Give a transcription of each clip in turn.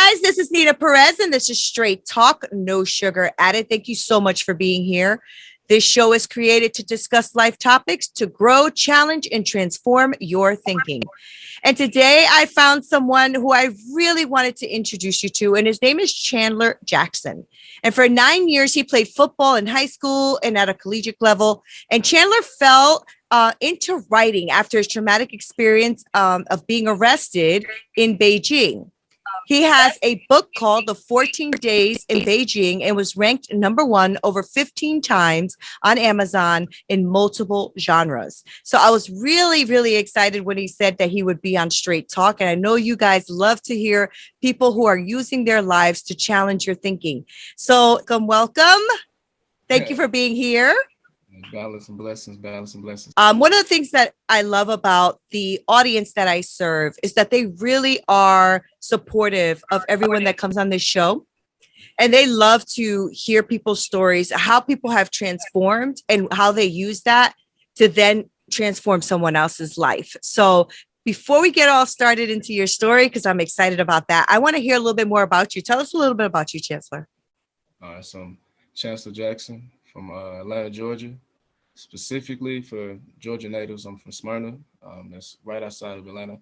guys, this is Nita Perez, and this is Straight Talk, no sugar added. Thank you so much for being here. This show is created to discuss life topics to grow, challenge, and transform your thinking. And today I found someone who I really wanted to introduce you to, and his name is Chandler Jackson. And for 9 years, he played football in high school and at a collegiate level. And Chandler fell into writing after his traumatic experience of being arrested in Beijing. He has a book called The 14 Days in Beijing and was ranked #1 over 15 times on Amazon in multiple genres. So I was really, really excited when he said that he would be on Straight Talk. And I know you guys love to hear people who are using their lives to challenge your thinking. So welcome. Thank you for being here. Balance and blessings, balance and blessings. One of the things that I love about the audience that I serve is that they really are supportive of everyone that comes on this show. And they love to hear people's stories, how people have transformed and how they use that to then transform someone else's life. So before we get all started into your story, because I'm excited about that, I want to hear a little bit more about you. Tell us a little bit about you, Chancellor. All right, so I'm Chancellor Jackson from Atlanta, Georgia. Specifically for Georgia natives, I'm from Smyrna. That's right outside of Atlanta.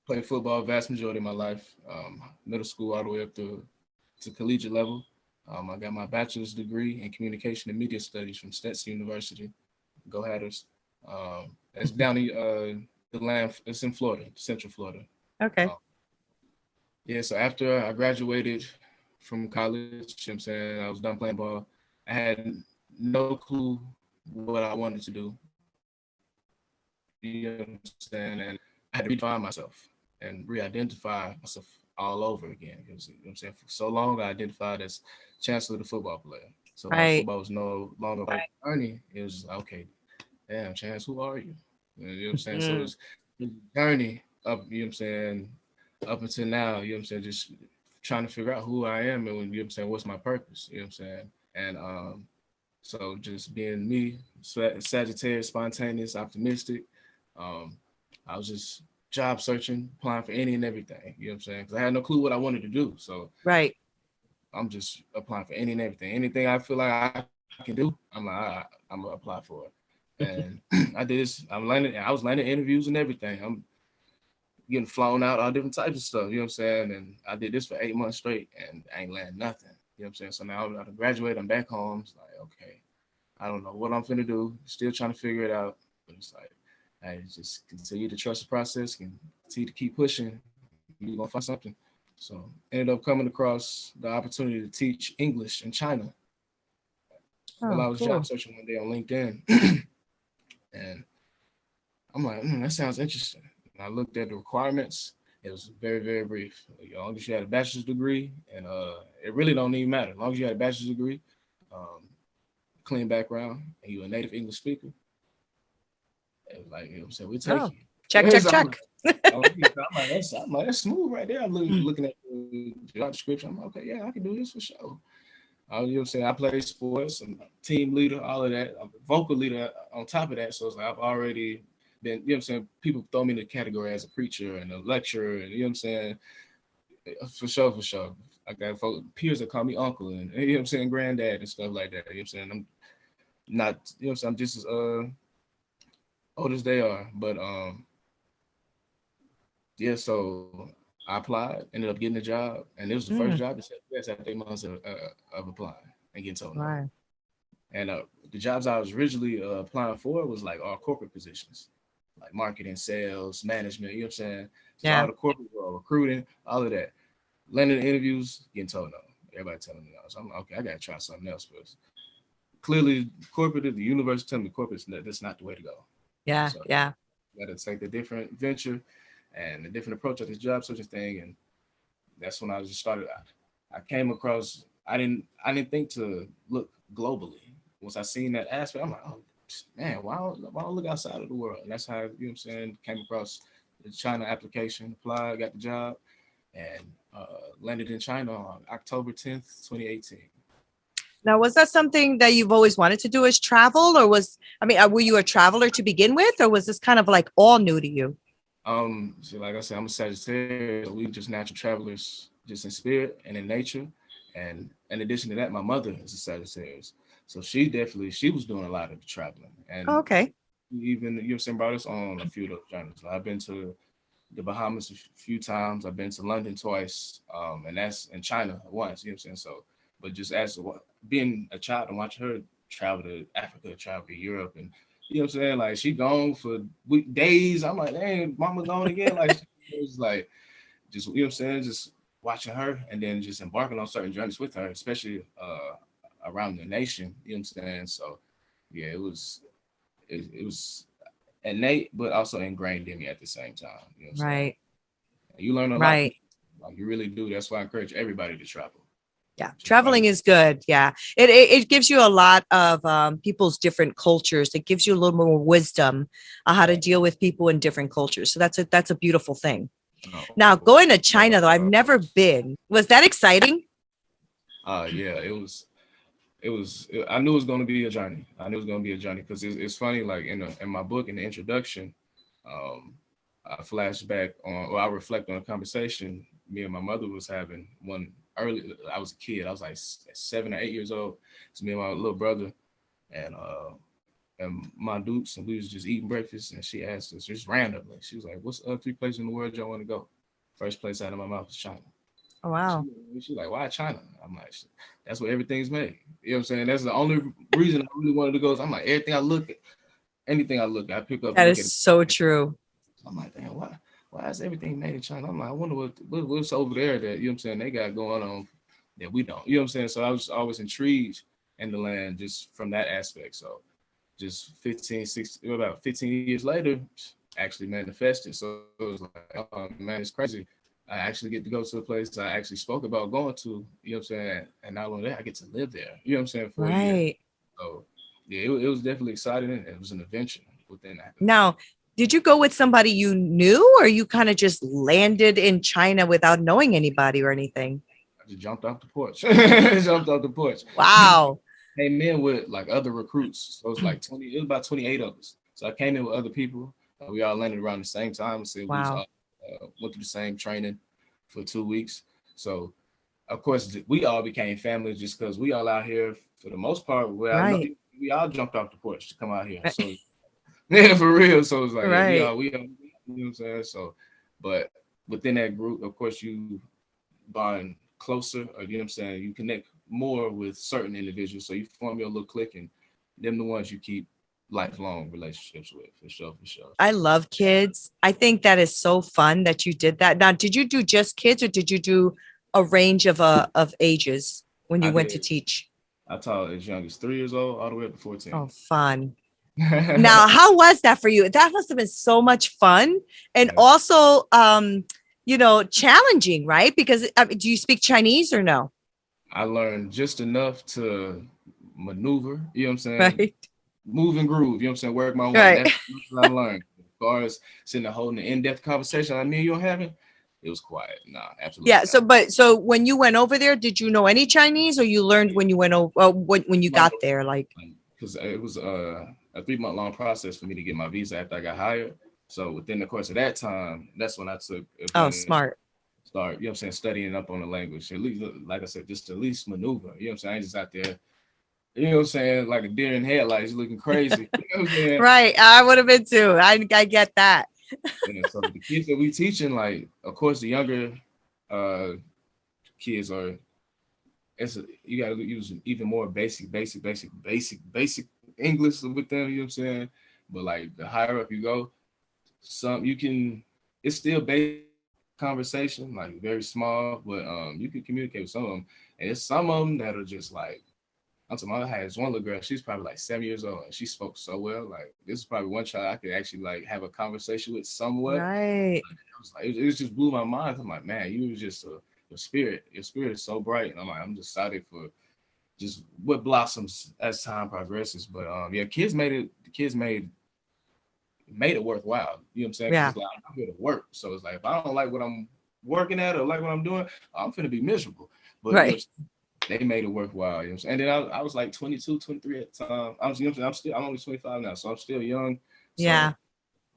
Played football vast majority of my life, middle school all the way up to collegiate level. I got my bachelor's degree in communication and media studies from Stetson University. Go Hatters. It's down the land. It's in Florida, Central Florida. Okay. Yeah. So after I graduated from college, you know what I'm saying, I was done playing ball. I had no clue what I wanted to do. You understand? And I had to redefine myself and re-identify myself all over again. Because, you know what I'm saying, for so long I identified as Chancellor, the football player. So my football was no longer like journey. It was okay, damn, Chance, who are you? You know what I'm saying? So it's a journey up, you know what I'm saying, up until now, you know what I'm saying, just trying to figure out who I am and you know what I'm saying, what's my purpose, you know what I'm saying? And so just being me, Sagittarius, spontaneous, optimistic. I was just job searching, applying for any and everything. You know what I'm saying? Because I had no clue what I wanted to do. So I'm just applying for any and everything. Anything I feel like I can do, I'm like, I'm gonna apply for it. And I did this. I was landing interviews and everything. I'm getting flown out, all different types of stuff. You know what I'm saying? And I did this for 8 months straight, and I ain't landing nothing. You know what I'm saying? So now I'm about to graduate. I'm back home. It's like, okay, I don't know what I'm finna do. Still trying to figure it out. But it's like, I just continue to trust the process, continue to keep pushing. You're gonna find something. So ended up coming across the opportunity to teach English in China. While I was job searching one day on LinkedIn. And I'm like, that sounds interesting. And I looked at the requirements. It was very, very brief. As long as you had a bachelor's degree, and it really don't even matter. As long as you had a bachelor's degree, clean background, and you're a native English speaker, it was like, you know what I'm saying, we take you. Check. I'm like, that's smooth right there. I'm looking at the job description. I'm like, okay, yeah, I can do this for sure. You know what I'm saying? I play sports, I'm a team leader, all of that. I'm a vocal leader on top of that. So it's like I've already been, you know what I'm saying? People throw me in the category as a preacher and a lecturer, and you know what I'm saying? For sure. I got peers that call me uncle and you know what I'm saying, granddad and stuff like that. You know what I'm saying? I'm not, you know what I'm saying, I'm just as old as they are. But yeah, so I applied, ended up getting a job, and it was the first job that said yes after 8 months of applying and getting told no. And the jobs I was originally applying for was like all corporate positions, like marketing, sales, management, you know what I'm saying? So all the corporate world, recruiting, all of that. Landing interviews, getting told no. Everybody telling me no. So I'm like, okay, I gotta try something else first. Clearly, corporate, the universe telling me corporate, that's not the way to go. Yeah. You gotta take a different venture and a different approach at this job searching thing. And that's when I just started. I came across, I didn't think to look globally. Once I seen that aspect, I'm like, oh man, why don't look outside of the world? And that's how, you know what I'm saying, came across the China application, applied, got the job, and landed in China on October 10th, 2018. Now, was that something that you've always wanted to do, is travel, or were you a traveler to begin with, or was this kind of like all new to you? So like I said, I'm a Sagittarius. So we just natural travelers, just in spirit and in nature. And in addition to that, my mother is a Sagittarius. So she was doing a lot of the traveling. Oh, And okay. even, you know what I'm saying, brought us on a few of those journeys. Like, I've been to the Bahamas a few times. I've been to London twice. And that's in China once, you know what I'm saying? So, but just as being a child and watching her travel to Africa, travel to Europe, and you know what I'm saying? Like, she gone for days. I'm like, dang, mama gone again. Like, it was like, just, you know what I'm saying? Just watching her and then just embarking on certain journeys with her, especially around the nation, you know what I'm saying? So, yeah, it was innate, but also ingrained in me at the same time, you know what I'm saying? Right. And you learn a lot from, Right. like, you really do. That's why I encourage everybody to travel. Yeah, Just try traveling to, is good. Yeah, it gives you a lot of people's different cultures. It gives you a little more wisdom on how to right. deal with people in different cultures. So that's a beautiful thing. No, Now, going to uh, China though, I've never been. Was that exciting? yeah, I knew it was going to be a journey. I knew it was going to be a journey because it's funny. Like in my book in the introduction, um, I flash back on, or I reflect on a conversation me and my mother was having one early. I was a kid. I was like 7 or 8 years old. It's me and my little brother and my dukes, and we was just eating breakfast. And she asked us just randomly. She was like, "What's the other 3 places in the world y'all want to go?" First place out of my mouth was China. Oh, She, wow. she like, why China? I'm like, that's where everything's made. You know what I'm saying? That's the only reason I really wanted to go. Is I'm like, everything I look at, anything I look at, I pick up and That look is at it. so true. I'm like, damn, why is everything made in China? I'm like, I wonder what's over there that, you know what I'm saying, they got going on that we don't. You know what I'm saying? So I was always intrigued in the land just from that aspect. So just 15 years later, actually manifested. So it was like, oh man, it's crazy. I actually get to go to a place I actually spoke about going to, you know what I'm saying? And not only that, I get to live there, you know what I'm saying, for a year. Right. So yeah, it was definitely exciting. And it was an adventure within that. Now, did you go with somebody you knew, or you kind of just landed in China without knowing anybody or anything? I just jumped off the porch. Jumped off the porch. Wow. Came in with like other recruits. So it was like 20, it was about 28 of us. So I came in with other people. We all landed around the same time. So we was Wow. all, went through the same training for 2 weeks. So of course we all became family just because we all out here for the most part. Well, I know Right. we all jumped off the porch to come out here. So yeah, for real. So it's like, yeah, Right. we all, you know what I'm saying? So, but within that group, of course, you bond closer, or you know what I'm saying, you connect more with certain individuals. So you form your little clique, and them the ones you keep lifelong relationships with, for sure, for sure. I love kids. I think that is so fun that you did that. Now, did you do just kids, or did you do a range of ages when you I went to did. teach? I taught as young as 3 years old all the way up to 14. Oh, fun. Now, how was that for you? That must have been so much fun and Yeah. also challenging, right? Because do you speak Chinese or no? I learned just enough to maneuver, you know what I'm saying? Right. Move and groove, you know what I'm saying? Work my way. Right. That's what I learned. As far as sitting there holding an in-depth conversation like me and you are having, it was quiet. Nah, absolutely Yeah. not. So when you went over there, did you know any Chinese, or you learned when you went over when you got there? Like, Because it was a 3 month long process for me to get my visa after I got hired. So within the course of that time, that's when I took oh, advantage, smart. start, you know what I'm saying, studying up on the language. At least, like I said, just to at least maneuver. You know what I'm saying? I ain't just out there, you know what I'm saying, like a deer in headlights looking crazy. You know what I'm saying? Right. I would have been too. I get that. And so the kids that we teaching, like, of course, the younger uh kids are, you gotta use even more basic English with them, you know what I'm saying? But like the higher up you go, some you can, it's still basic conversation, like very small, but you can communicate with some of them. And it's some of them that are just like, I'm talking about, I had this one little girl, she's probably like 7 years old, and she spoke so well. Like, this is probably one child I could actually like have a conversation with somewhat. Right. I was like, it just blew my mind. I'm like, man, you was just your spirit is so bright. And I'm like, I'm just excited for just what blossoms as time progresses. But yeah, the kids made it worthwhile. You know what I'm saying? Because Yeah. it's like, I'm here to work. So it's like, if I don't like what I'm working at or like what I'm doing, I'm finna be miserable. But you know, Right. they made it worthwhile. You know what I'm saying? And then I was like 22, 23 at the time. You know what I'm saying? I'm only 25 now, so I'm still young. So Yeah.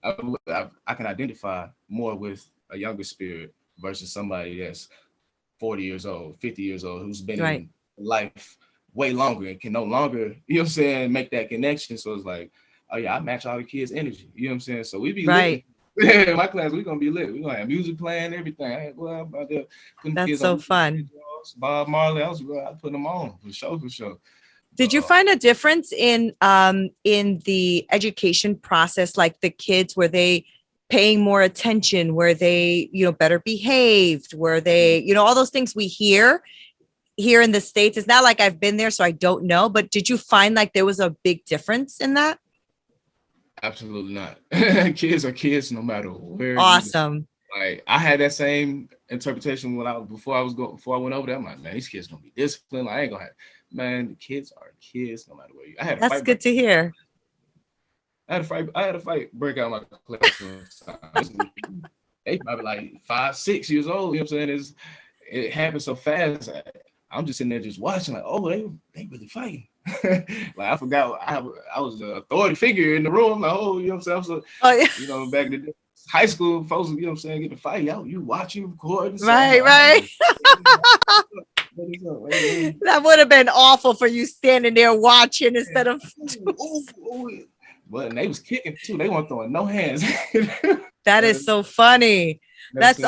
I can identify more with a younger spirit versus somebody that's 40 years old, 50 years old, who's been Right. in life way longer and can no longer, you know what I'm saying, make that connection. So it's like, oh yeah, I match all the kids' energy. You know what I'm saying? So we be lit. Right. In my class, we're gonna be lit. We're gonna have music playing, everything. Hey, well, I'm about to putting That's kids on so fun. Bob Marley. I put them on for sure, for sure. Did you find a difference in the education process, like the kids, were they paying more attention? Were they, better behaved? Were they, all those things we hear here in the States? It's not like I've been there, so I don't know, but did you find like there was a big difference in that? Absolutely not. Kids are kids no matter where you go. Awesome. Like I had that same interpretation before I went over there. I'm like, man, these kids gonna be disciplined. Like, I ain't gonna have, man, the kids are kids no matter where you. That's good to hear. I had a fight break out my classroom. They probably like 5, 6 years old. You know what I'm saying? It happened so fast. I'm just sitting there just watching, like, oh, they really fighting. Like I forgot I was the authority figure in the room. Like, oh, you know what I'm saying? So, Oh yeah. back in the day, high school folks, you know what I'm saying, get a fight out. You watch, you record. Right. That would have been awful for you standing there watching instead of. But they was kicking too. They weren't throwing no hands. That is so funny. That's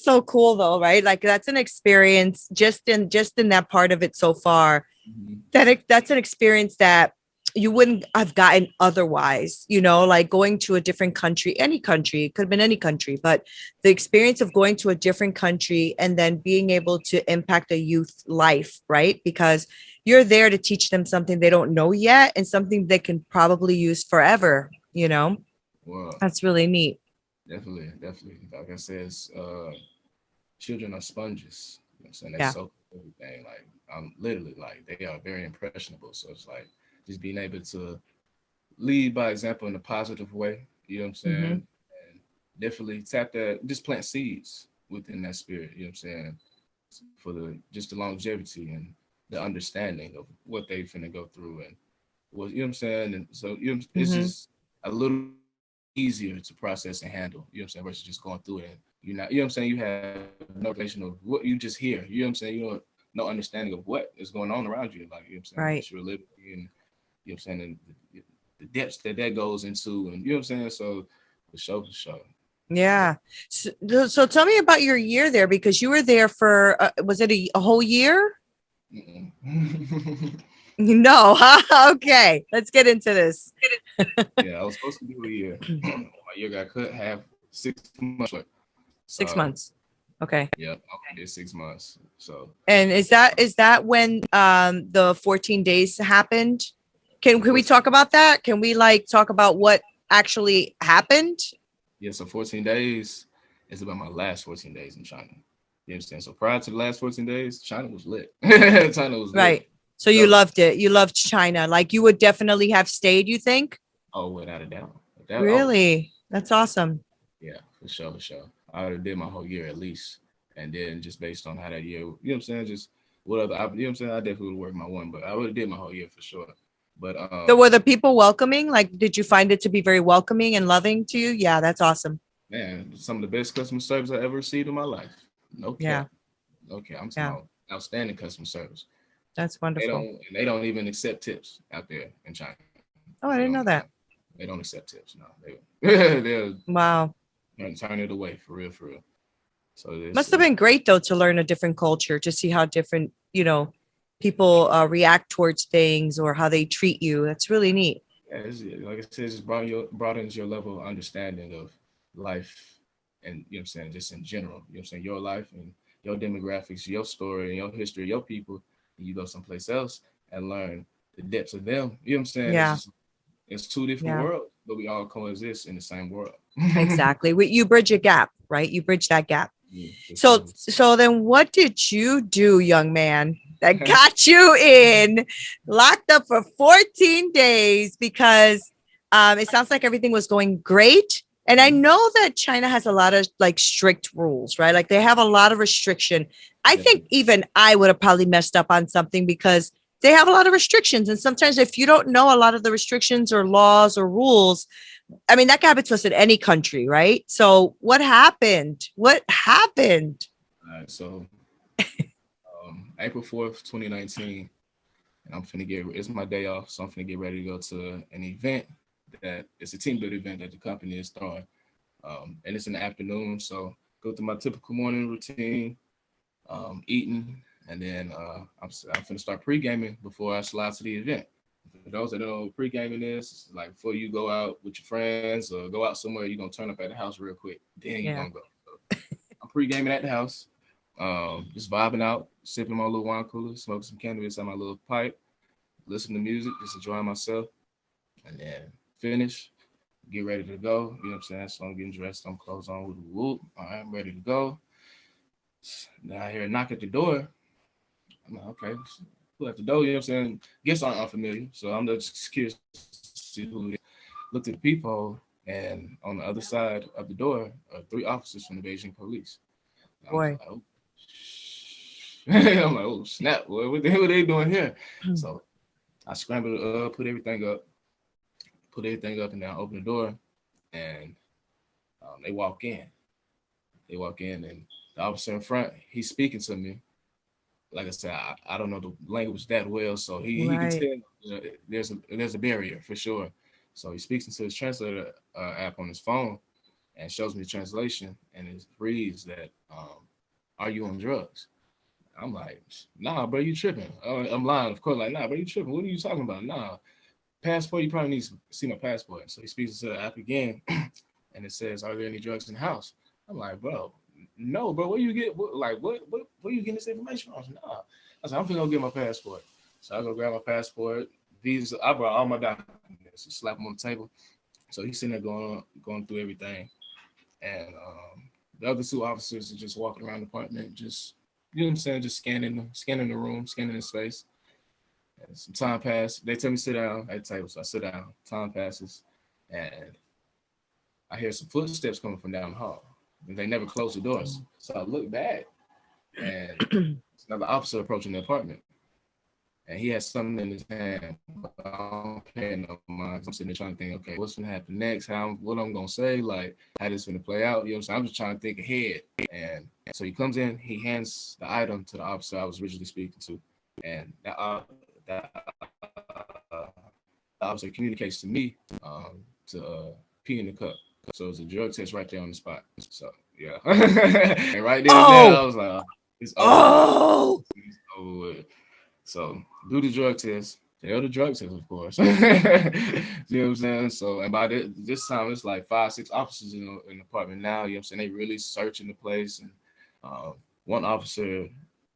so cool though, right? Like that's an experience just in that part of it so far. Mm-hmm. That's an experience that you wouldn't have gotten otherwise, like going to a different country, any country, it could have been any country, but the experience of going to a different country and then being able to impact a youth life, right? Because you're there to teach them something they don't know yet and something they can probably use forever, Well, that's really neat. Definitely. Like I said, children are sponges. You know what I'm saying? They Yeah. soak everything. Like I'm literally like they are very impressionable. So it's like just being able to lead by example in a positive way. You know what I'm saying? Mhm. And definitely just plant seeds within that spirit. You know what I'm saying? For the longevity and the understanding of what they finna go through and what you know what I'm saying. And so it's Mhm. just a little easier to process and handle, you know what I'm saying, versus just going through it. And you're not, you know what I'm saying, you have no relation of what you just hear, you know what I'm saying, you don't no understanding of what is going on around you, like, you know what I'm saying, Right. it's your liberty and, you know what I'm saying, and the depths that goes into, and you know what I'm saying, so for sure. Yeah. So tell me about your year there, because you were there for, was it a whole year? No. Okay. Let's get into this. Yeah, I was supposed to do a year. My year got cut half, 6 months short. 6 months. Okay. Yeah, I did 6 months. So. And is that when the 14 days happened? Can we talk about that? Can we like talk about what actually happened? Yeah, so 14 days is about my last 14 days in China. You understand? So prior to the last 14 days, China was lit. China was lit. Right. So you loved it. You loved China. Like you would definitely have stayed, you think? Oh, without a doubt. Really? That's awesome. Yeah, for sure. I would have did my whole year at least. And then just based on how that year, you know what I'm saying? Just what other, you know what I'm saying? I definitely would work my one, but I would have did my whole year for sure. But so were the people welcoming? Like, did you find it to be very welcoming and loving to you? Yeah, that's awesome. Man, some of the best customer service I ever received in my life. No cap. Yeah. Okay, I'm talking about outstanding customer service. That's wonderful. They don't even accept tips out there in China. Oh, I didn't know that. They don't accept tips. No, they'll wow. Turn it away for real. So must have been great though to learn a different culture, to see how different people react towards things or how they treat you. That's really neat. Yeah, like I said, just broadens your level of understanding of life, and you know what I'm saying, just in general. You know what I'm saying, your life and your demographics, your story, and your history, your people. And you go someplace else and learn the depths of them. You know what I'm saying? Yeah. It's two different worlds, but we all coexist in the same world. Exactly. You bridge a gap, right? You bridge that gap. Yeah, so then what did you do, young man, that got you locked up for 14 days? Because it sounds like everything was going great. And I know that China has a lot of like strict rules, right? Like they have a lot of restriction. I think even I would have probably messed up on something, because they have a lot of restrictions. And sometimes if you don't know a lot of the restrictions or laws or rules, I mean, that can happen to us in any country, right? So what happened? What happened? All right, so April 4th, 2019, and it's my day off, so I'm finna get ready to go to an event that it's a team building event that the company is throwing. And it's in the afternoon, so go through my typical morning routine, eating, and then I'm finna start pre-gaming before I slide to the event. For those that don't know what pre-gaming is, like before you go out with your friends or go out somewhere, you're gonna turn up at the house real quick. Then you're gonna go. So I'm pre-gaming at the house, just vibing out, sipping my little wine cooler, smoking some cannabis on my little pipe, listening to music, just enjoying myself, and then finish, get ready to go. You know what I'm saying? So I'm getting dressed, I'm clothes on with a whoop. All right, I'm ready to go. Now I hear a knock at the door. I'm like, okay, who at the door? You know what I'm saying? Guests aren't unfamiliar, so I'm just curious to see who it is. Looked at the peephole, and on the other side of the door are 3 officers from the Beijing police. Boy. Like, oh. I'm like, oh snap! What the hell are they doing here? So I scrambled, put everything up, and then I open the door, and they walk in. And the officer in front, he's speaking to me. Like I said, I don't know the language that well, so he can tell there's a barrier for sure. So he speaks into his translator app on his phone and shows me the translation, and it reads that, "Are you on drugs?" I'm like, "Nah, bro, you tripping?" I'm lying, of course. Like, "Nah, bro, you tripping? What are you talking about?" "Nah, passport. You probably need to see my passport." So he speaks to the app again, and it says, "Are there any drugs in the house?" I'm like, "Bro, no, bro. Where you get where you getting this information from?" "Nah." I said, "I'm finna go get my passport." So I go grab my passport, visa. I brought all my documents. Slap them on the table. So he's sitting there going through everything, and the other 2 officers are just walking around the apartment, just, you know what I'm saying, just scanning the room, scanning the space. And some time passed. They tell me to sit down at the table, so I sit down. Time passes, and I hear some footsteps coming from down the hall. And they never closed the doors. So I look back, and it's another officer approaching the apartment. And he has something in his hand. But I don't pay no mind. I'm sitting there trying to think, okay, what's gonna happen next? What I'm gonna say, like how this gonna play out. You know what I'm saying? I'm just trying to think ahead. And so he comes in, he hands the item to the officer I was originally speaking to, and that officer communicates to me to pee in the cup. So it's a drug test right there on the spot. So yeah, and right there and there, I was like, it's over. It's over with. So do the drug test. Fail the drug test, of course. You know what I'm saying? So, and by this time, it's like 5, 6 officers in the apartment now. You know what I'm saying? They really searching the place, and one officer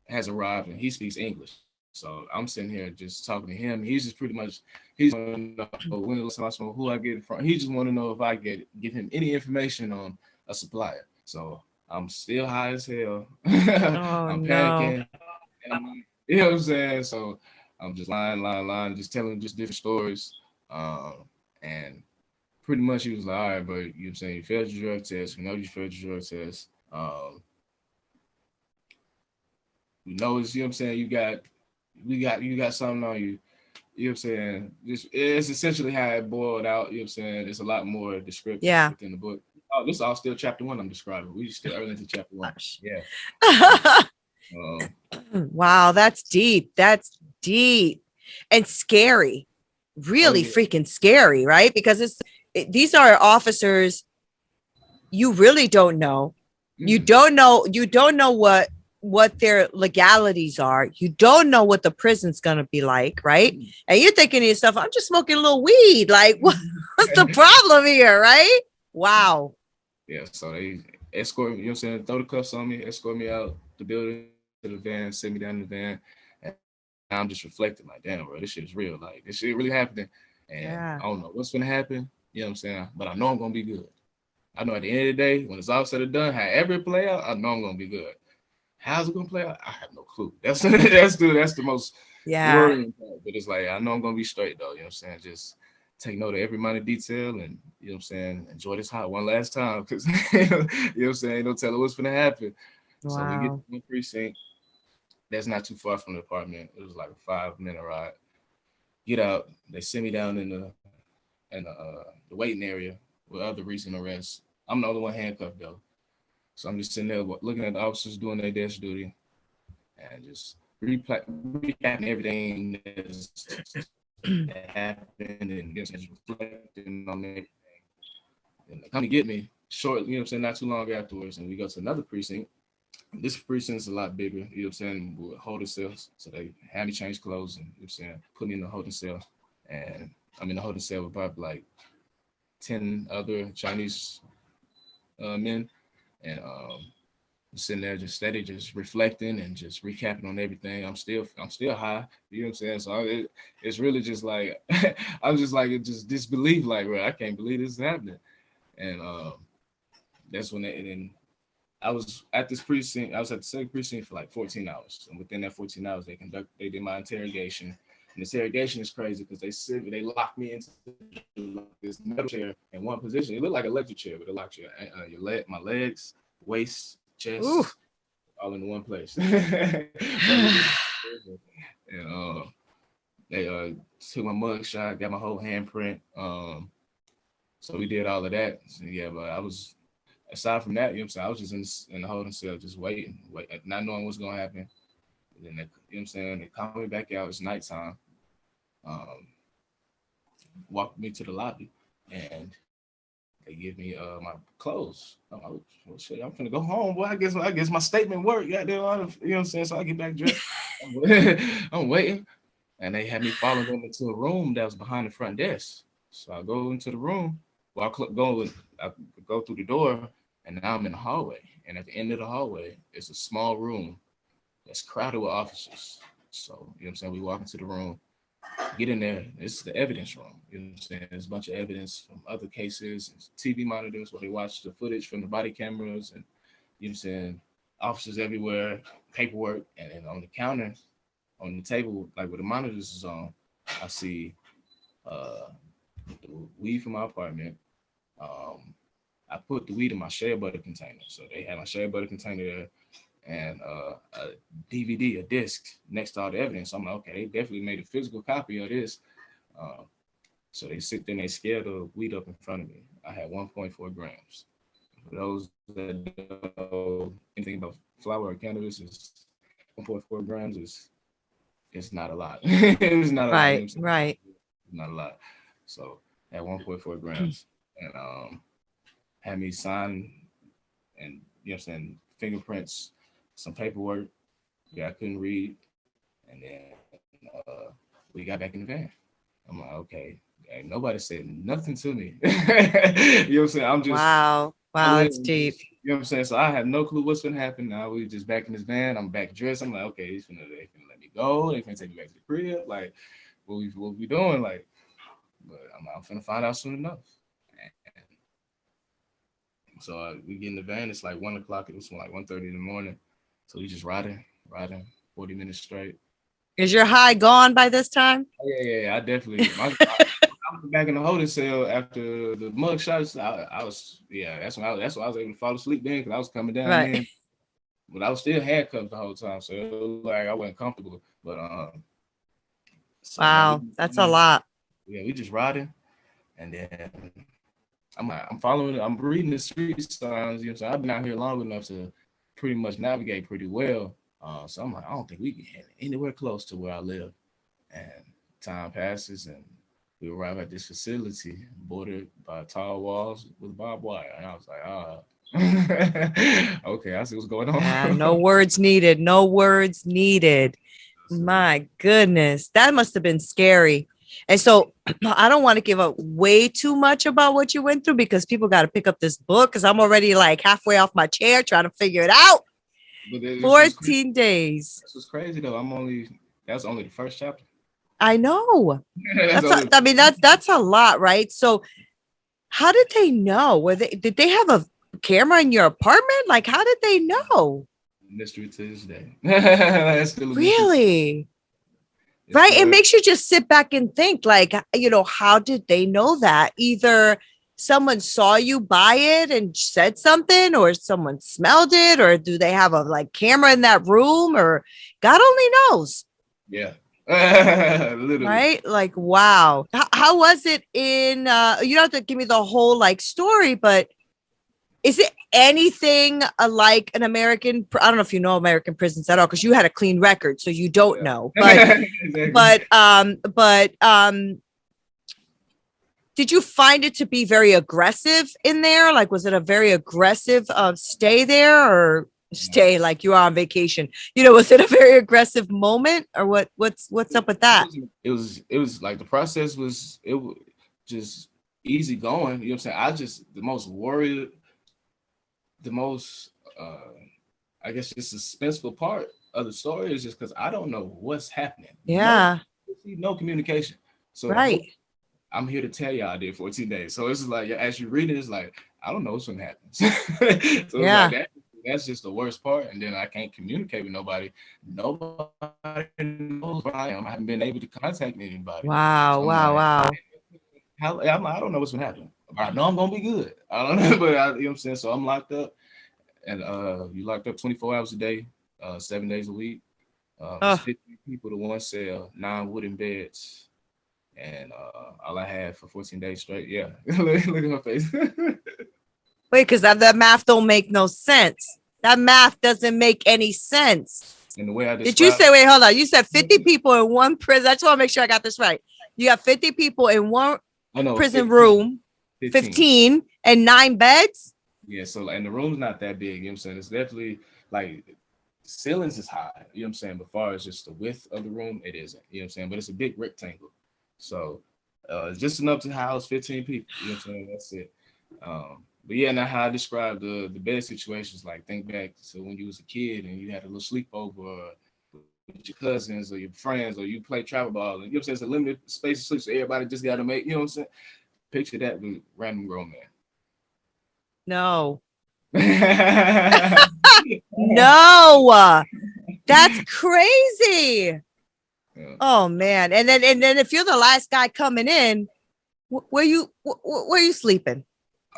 has arrived, and he speaks English. So I'm sitting here just talking to him. He's just pretty much, he's want to know when the last time I smoke, who I get it from. He just want to know if I give him any information on a supplier. So I'm still high as hell. I'm panicking. You know what I'm saying? So I'm just lying, just telling just different stories. And pretty much he was like, all right, but you know what I'm saying, you failed your drug test. We know you failed your drug test. We know it's, you know what I'm saying, you got something on you. You know what I'm saying? It's essentially how it boiled out. You know what I'm saying? There's a lot more descriptive within the book. Oh, this is all still chapter 1 I'm describing. We still early into chapter 1. Yeah. Wow, that's deep. That's deep and scary. Really freaking scary, right? Because these are officers you really don't know. You don't know what their legalities are. You don't know what the prison's gonna be like, right? And you're thinking to yourself, I'm just smoking a little weed. Like, what's the problem here, right? Wow. Yeah, so they escort me, you know what I'm saying, throw the cuffs on me, escort me out the building to the van, sit me down in the van, and I'm just reflecting like, damn, bro, this shit is real. Like, this shit really happening, and I don't know what's gonna happen. You know what I'm saying? But I know I'm gonna be good. I know at the end of the day, when it's all said and done, however it play out, I know I'm gonna be good. How's it gonna play out? I have no clue. That's the most worrying part. But it's like, I know I'm gonna be straight though. You know what I'm saying? Just take note of every minor detail, and you know what I'm saying, enjoy this high one last time, because you know what I'm saying, don't tell her what's gonna happen. Wow. So we get to the precinct. that's not too far from the apartment. It was like a 5-minute ride. Get out. They send me down in the waiting area with other recent arrests. I'm the only one handcuffed though, so I'm just sitting there looking at the officers doing their desk duty and just recapping everything that happened and just reflecting on everything. And they come to get me short, not too long afterwards, and we go to another precinct. This precinct's a lot bigger, with holding cells. So they had me change clothes and, put me in the holding cell. And I'm in the holding cell with probably like 10 other Chinese men. And sitting there just steady, just reflecting and just recapping on everything. I'm still high, So it's really just like, I'm just like, just disbelief, like, bro, I can't believe this is happening. And that's when I was at this precinct. I was at the second precinct for like 14 hours. And within that 14 hours, they did my interrogation. And the interrogation is crazy because they locked me into this metal chair in one position. It looked like an electric chair, but a locked chair. My legs, waist, chest, Ooh. All in one place. And they took my mug shot, got my whole handprint. So we did all of that. So, yeah, but I was, aside from that, I was just in the holding cell, just waiting, not knowing what's gonna happen. And then they called me back out. It's nighttime. Walked me to the lobby, and they give me my clothes. I'm like, well, shit, I'm finna go home. Boy, I guess my statement worked. Yeah, so I get back dressed. I'm waiting, and they had me follow them into a room that was behind the front desk. So I go into the room. Well, I go through the door, and now I'm in the hallway. And at the end of the hallway, it's a small room that's crowded with officers. So, we walk into the room, get in there. It's the evidence room. There's a bunch of evidence from other cases, TV monitors where they watch the footage from the body cameras, and officers everywhere, paperwork. And then on the counter, on the table, like where the monitors is on, I see the weed from my apartment. I put the weed in my shea butter container. So they had my shea butter container there, and a DVD, a disc next to all the evidence. I'm like, okay, they definitely made a physical copy of this. So they sit there and they scale the weed up in front of me. I had 1.4 grams. For those that know anything about flower or cannabis, is 1.4 grams it's not a lot. It's not right, a lot. Right. Not a lot. So at 1.4 grams, and had me sign and fingerprints, some paperwork. Yeah, I couldn't read, and then we got back in the van. I'm like, okay, nobody said nothing to me. I'm just wow, that's deep. So I have no clue what's gonna happen. Now we just back in this van. I'm back dressed. I'm like, okay, they finna let me go. They finna take me back to the crib. Like, what we doing? Like, but I'm finna find out soon enough. So we get in the van. It's like 1 o'clock. It was like 1:30 in the morning. So we just riding 40 minutes straight. Is your high gone by this time? Oh, yeah. I definitely. I was back in the holding cell after the mug shots. I was, that's why I was able to fall asleep then, because I was coming down right. Then. But I was still handcuffed the whole time, so it was like I wasn't comfortable. But so wow, that's a lot. Yeah, we just riding, and then I'm following. I'm reading the street signs. So I've been out here long enough to pretty much navigate pretty well. So I'm like, I don't think we can get anywhere close to where I live. And time passes, and we arrive at this facility bordered by tall walls with barbed wire. And I was like, okay, I see what's going on. No words needed. No words needed. My goodness, that must have been scary. And so I don't want to give up way too much about what you went through, because people got to pick up this book, because I'm already like halfway off my chair trying to figure it out. 14 days. This was crazy though. That's only the first chapter. I know. That's a lot, right? So how did they know? Did they have a camera in your apartment? Like, how did they know? Mystery to this day. That's still really? Right. It makes you just sit back and think, like, how did they know that? Either someone saw you buy it and said something, or someone smelled it, or do they have a like camera in that room, or God only knows. Yeah. Literally. Right? Like, wow. How was it in you don't have to give me the whole like story, but is it anything like an American? I don't know if you know American prisons at all, because you had a clean record, so you don't know. But Exactly. but did you find it to be very aggressive in there? Like, was it a very aggressive stay there, or stay like you are on vacation? You know, was it a very aggressive moment, or what's up with that? It was like the process was just easy going. You know what I'm saying? I just the most worried, the most I guess just suspenseful part of the story is just because I don't know what's happening. Yeah. No communication. So Right. I'm here to tell you I did 14 days. So it's like as you read it, it's like I don't know what's gonna happen. So it's Yeah. like that's just the worst part. And then I can't communicate with nobody. Nobody knows where I am. I haven't been able to contact anybody. Wow. So I'm Wow. like, Wow. I don't know what's gonna happen. I know I'm gonna be good. I don't know, but you know what I'm saying. So I'm locked up, and you locked up 24 hours a day, 7 days a week. It's 50 people to one cell, 9 wooden beds, and all I had for 14 days straight. Yeah, look at her face. Wait, because that math don't make no sense. That math doesn't make any sense. And the way I Did you say, wait, hold on. You said 50 people in one prison. I just want to make sure I got this right. You got 50 people in one prison 15, room, 15 and 9 beds? Yeah, so and the room's not that big, you know what I'm saying? It's definitely like ceilings is high, you know what I'm saying? But as far as just the width of the room, it isn't, you know what I'm saying? But it's a big rectangle. So it's just enough to house 15 people, you know what I'm saying? That's it. But yeah, now how I describe the bed situations, like think back to when you was a kid and you had a little sleepover with your cousins or your friends, or you play travel ball, and you know what I'm saying? It's a limited space to sleep, so everybody just got to make, you know what I'm saying? Picture that with random grown No. man. No. That's crazy. Yeah. Oh man. And then if you're the last guy coming in, where you sleeping?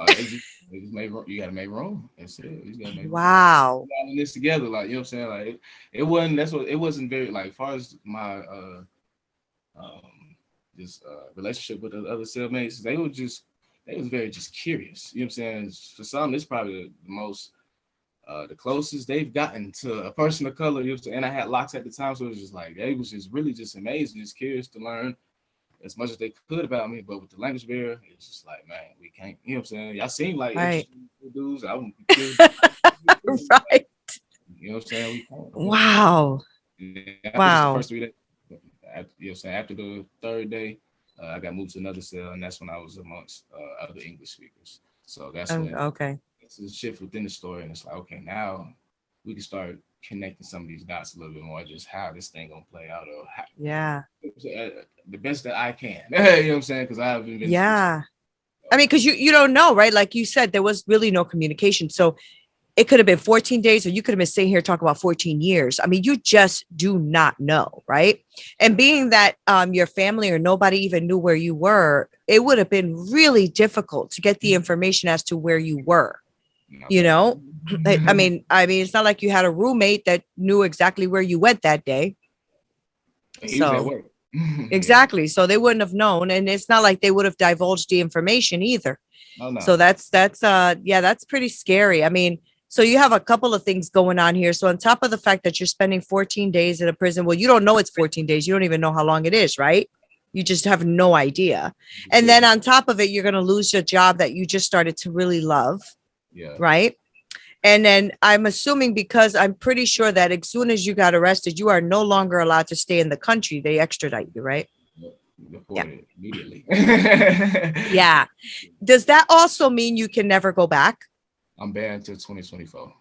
You gotta make room. That's it. You gotta make Wow. room. This together, like you know what I'm saying. Like it wasn't. That's what it wasn't very like. As far as my this relationship with the other cellmates, they was very just curious. You know what I'm saying. For some, it's probably the most the closest they've gotten to a person of color. You know what I'm saying? And I had locks at the time, so it was just like they was just really just amazing, just curious to learn as much as they could about me, but with the language barrier, it's just like, man, we can't, you know what I'm saying? Y'all seem like interesting dudes. I wouldn't be curious. Right. You know what I'm saying? We can't. Wow. Wow. Just the first 3 days, you know what I'm saying? After the third day, I got moved to another cell, and that's when I was amongst other English speakers. So that's when it's a shift within the story, and it's like, okay, now we can start connecting some of these dots a little bit more, just how this thing gonna play out, or how, the best that I can. You know what I'm saying? Because I haven't been. Yeah. I mean, because you don't know, right? Like you said, there was really no communication. So it could have been 14 days, or you could have been sitting here talking about 14 years. I mean, you just do not know, right? And being that your family or nobody even knew where you were, it would have been really difficult to get the information as to where you were. You know, I mean, it's not like you had a roommate that knew exactly where you went that day. So exactly. So they wouldn't have known. And it's not like they would have divulged the information either. Oh, no. So that's pretty scary. I mean, so you have a couple of things going on here. So on top of the fact that you're spending 14 days in a prison, well, you don't know it's 14 days. You don't even know how long it is, right? You just have no idea. And then on top of it, you're going to lose your job that you just started to really love. Yeah. Right. And then I'm assuming, because I'm pretty sure that as soon as you got arrested, you are no longer allowed to stay in the country. They extradite you, right? Yeah. Immediately. Yeah. Does that also mean you can never go back? I'm banned until 2024.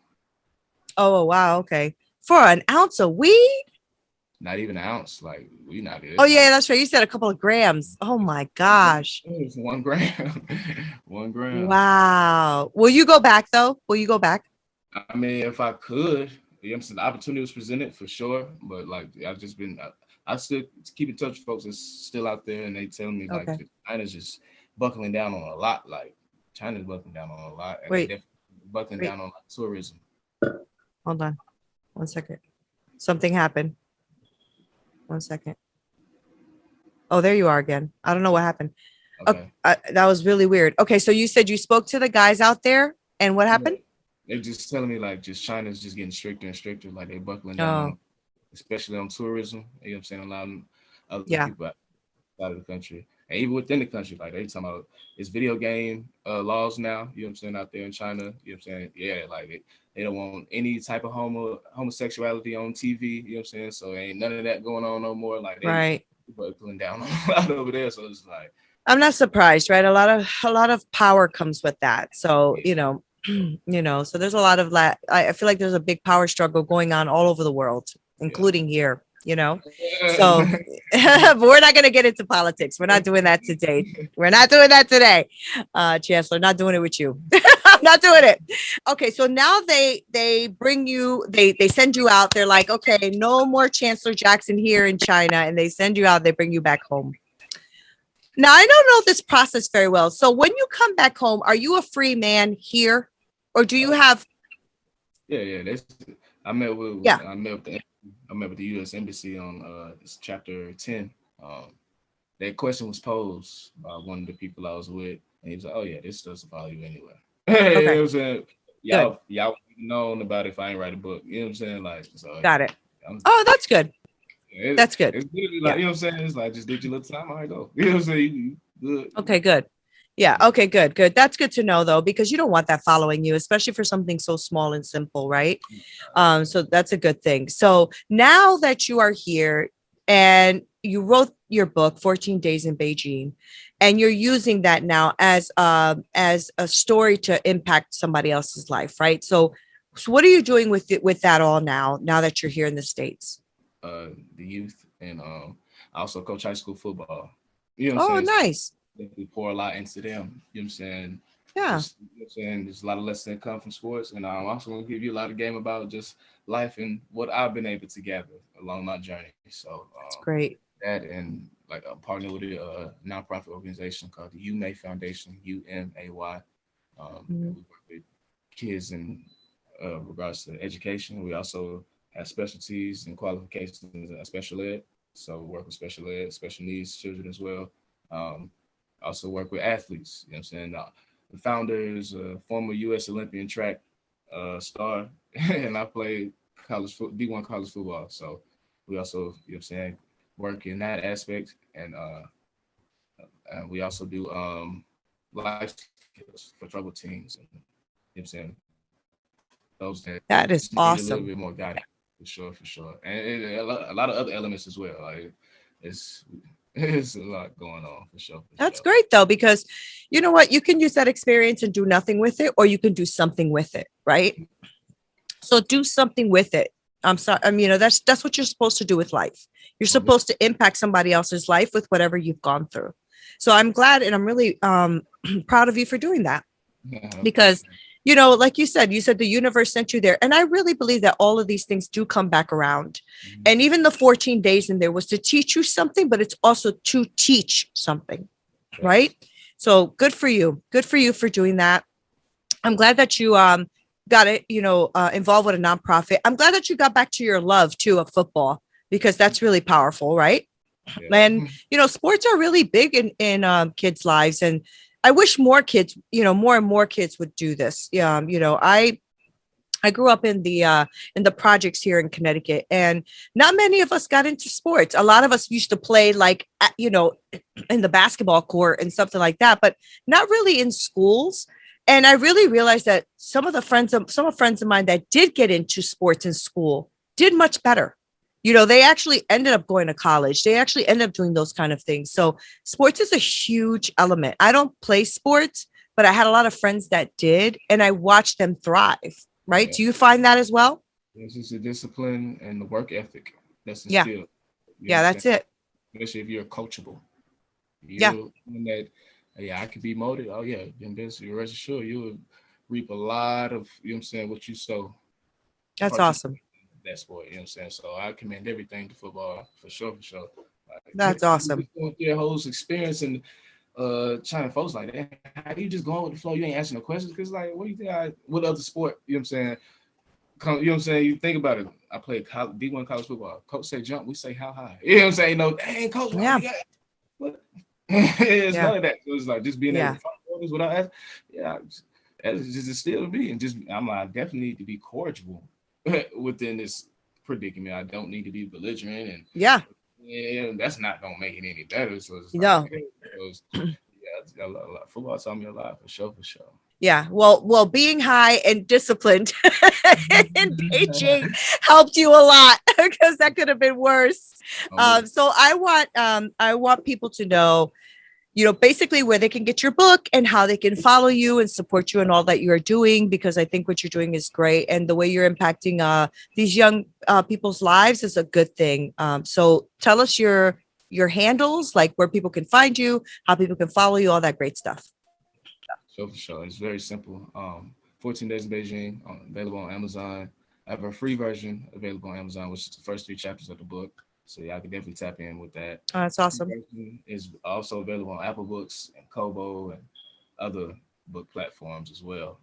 Oh, wow. Okay. For an ounce of weed? Not even an ounce. Like, we not good. Oh, yeah, that's right. You said a couple of grams. Oh, my gosh. It's 1 gram. 1 gram. Wow. Will you go back, though? Will you go back? I mean, if I could, you know what I'm saying, the opportunity was presented for sure. But, like, I've just been, I still keep in touch with folks that's still out there, and they tell me, like, China's just buckling down on a lot. Like, China's buckling down on a lot, and they Wait, definitely buckling wait, down on tourism. hold on 1 second. Something happened. 1 second. Oh, there you are again. I don't know what happened. Oh, Okay. that was really weird. Okay, so you said you spoke to the guys out there, and what Yeah. happened? They're just telling me like just China's just getting stricter and stricter. Like they're buckling down Oh, on, especially on tourism. You know what I'm saying? Allowing other yeah, people out of the country, and even within the country, like they talking about it's video game laws now. You know what I'm saying? Out there in China, you know what I'm saying? Yeah, like they don't want any type of homosexuality on TV. You know what I'm saying? So ain't none of that going on no more. Like they right. buckling down a lot over there. So it's like, I'm not surprised, right? A lot of power comes with that. So, yeah, so there's a lot of that. I feel like there's a big power struggle going on all over the world, including here. So, but we're not going to get into politics. We're not doing that today. We're not doing that today. Chancellor, not doing it with you. I'm not doing it. Okay, so now they bring you, they send you out. They're like, okay, no more Chancellor Jackson here in China, and they send you out. They bring you back home. Now, I don't know this process very well. So when you come back home, are you a free man here? Or do you have, yeah. That's I met with yeah, I met with the U.S. Embassy on this chapter 10. Um, that question was posed by one of the people I was with, and he was like, "Oh yeah, this doesn't follow you anywhere." You know okay, what I'm saying? good, Y'all known about it if I ain't write a book. You know what I'm saying? Like, so got it. I'm, Oh, that's good. That's good. it's literally like, Yeah. you know what I'm saying? It's like just did your little time, I go. You know what I'm saying? You good. Okay, good. Yeah. Okay, good. Good. That's good to know though, because you don't want that following you, especially for something so small and simple, right? So that's a good thing. So now that you are here and you wrote your book, 14 Days in Beijing, and you're using that now as a story to impact somebody else's life, right? So what are you doing with it with that all now that you're here in the States? The youth, and I also coach high school football. You know what Oh, I'm saying? nice. We pour a lot into them. You know what I'm saying? Yeah, Just, you know what I'm saying? There's a lot of lessons that come from sports, and I'm also going to give you a lot of game about just life and what I've been able to gather along my journey. So that's great. that, and like I'm partnering with a nonprofit organization called the UMay Foundation, UMAY. And Mhm. we work with kids in regards to education. We also have specialties and qualifications in special ed. So we work with special ed, special needs children as well. Um, also work with athletes. You know what I'm saying? The founder is a former U.S. Olympian track star, and I played D1 college football. So we also, you know what I'm saying, work in that aspect, and we also do life skills for troubled teens, and you know what I'm saying, those that That is just need a little awesome. bit more guidance, for sure, and a lot of other elements as well. Like it's it's a lot going on for sure, for That's sure. great though, because you know what? You can use that experience and do nothing with it, or you can do something with it, right? So do something with it. I'm sorry. That's what you're supposed to do with life. You're Most definitely. supposed to impact somebody else's life with whatever you've gone through. So I'm glad and I'm really proud of you for doing that Yeah, I because appreciate it. like you said the universe sent you there, and I really believe that all of these things do come back around. Mhm. And even the 14 days in there was to teach you something, but it's also to teach something, right? Yes. So good for you for doing that. I'm glad that you got it, involved with a nonprofit. I'm glad that you got back to your love too of football, because that's really powerful, right? And Yeah. sports are really big in kids' lives, and I wish more kids, more and more kids would do this. I grew up in the projects here in Connecticut, and not many of us got into sports. A lot of us used to play like in the basketball court and something like that, but not really in schools. And I really realized that some friends of mine that did get into sports in school did much better. They actually ended up going to college. They actually ended up doing those kind of things. So sports is a huge element. I don't play sports, but I had a lot of friends that did, and I watched them thrive. Right? Yeah. Do you find that as well? It's just a discipline and the work ethic that's Yeah. instilled. You know what Yeah, I'm that's saying? it. Especially if you're coachable. Yeah, You're one that, yeah, I could be molded. Oh yeah, then this you rest assured you will reap a lot of, you know what I'm saying, what you sow that's participate awesome. in that sport. You know what I'm saying? So I commend everything to football for sure, for sure. Like That's awesome. just going through that whole experience and China folks like that. How you just going with the flow? You ain't asking no questions because like, what do you think? What other sport? You know what I'm saying? You know what I'm saying? You think about it. I played D1 college football. Coach say jump, we say how high. You know what I'm saying? No, dang, coach, Yeah. What? It's Yeah. none of that. So it's like just being able Yeah. to follow orders without asking. Yeah, that's just instilled in me. And just I'm like, I definitely need to be cordial within this predicament. I don't need to be belligerent and Yeah. that's not gonna make it any better. So it's like, No. yeah, a lot. Football taught me a lot for sure. Yeah. Well, being high and disciplined in Beijing helped you a lot because that could have been worse. So I want people to know, basically where they can get your book and how they can follow you and support you and all that you're doing, because I think what you're doing is great. And the way you're impacting these young people's lives is a good thing. So tell us your handles, like where people can find you, how people can follow you, all that great stuff. So for sure, it's very simple. 14 Days in Beijing, available on Amazon. I have a free version available on Amazon, which is the first 3 chapters of the book. So y'all can definitely tap in with that. Oh, that's awesome. Is also available on Apple Books and Kobo and other book platforms as well.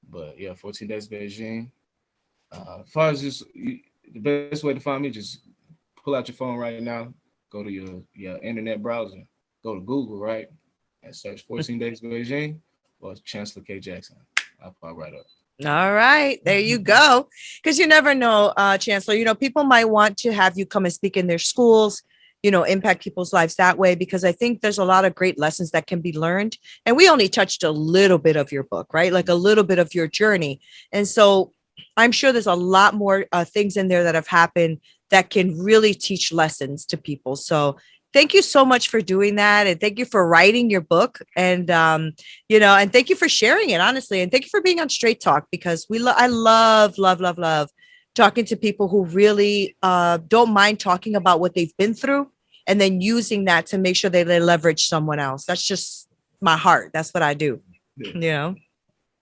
But yeah, 14 Days Beijing. As far as the best way to find me, just pull out your phone right now, go to your internet browser, go to Google, right, and search 14 Days Beijing or Chancellor K. Jackson. I'll pop right up. All right, there you go. Because you never know, Chancellor, people might want to have you come and speak in their schools, impact people's lives that way, because I think there's a lot of great lessons that can be learned. And we only touched a little bit of your book, right? Like a little bit of your journey. And so I'm sure there's a lot more things in there that have happened that can really teach lessons to people. So thank you so much for doing that. And thank you for writing your book. And, and thank you for sharing it, honestly. And thank you for being on Straight Talk, because I love talking to people who really don't mind talking about what they've been through and then using that to make sure they leverage someone else. That's just my heart. That's what I do. I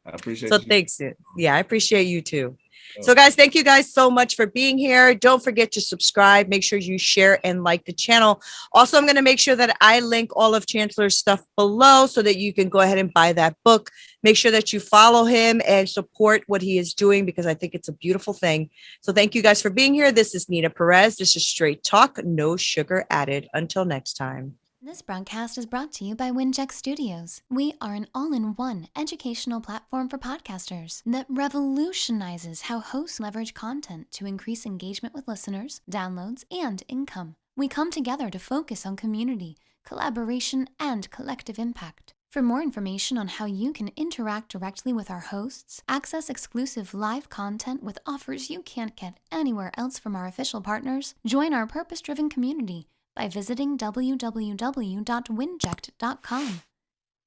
appreciate you. So thanks. Yeah, I appreciate you too. So guys, thank you guys so much for being here. Don't forget to subscribe. Make sure you share and like the channel. Also, I'm going to make sure that I link all of Chancellor's stuff below so that you can go ahead and buy that book. Make sure that you follow him and support what he is doing, because I think it's a beautiful thing. So thank you guys for being here. This is Nina Perez. This is Straight Talk, no sugar added. Until next time. This broadcast is brought to you by Winject Studios. We are an all-in-one educational platform for podcasters that revolutionizes how hosts leverage content to increase engagement with listeners, downloads, and income. We come together to focus on community, collaboration, and collective impact. For more information on how you can interact directly with our hosts, access exclusive live content with offers you can't get anywhere else from our official partners, join our purpose-driven community by visiting www.winject.com.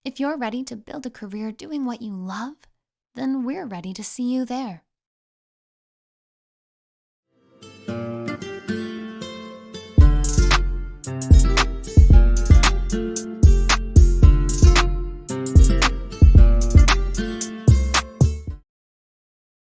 If you're ready to build a career doing what you love, then we're ready to see you there.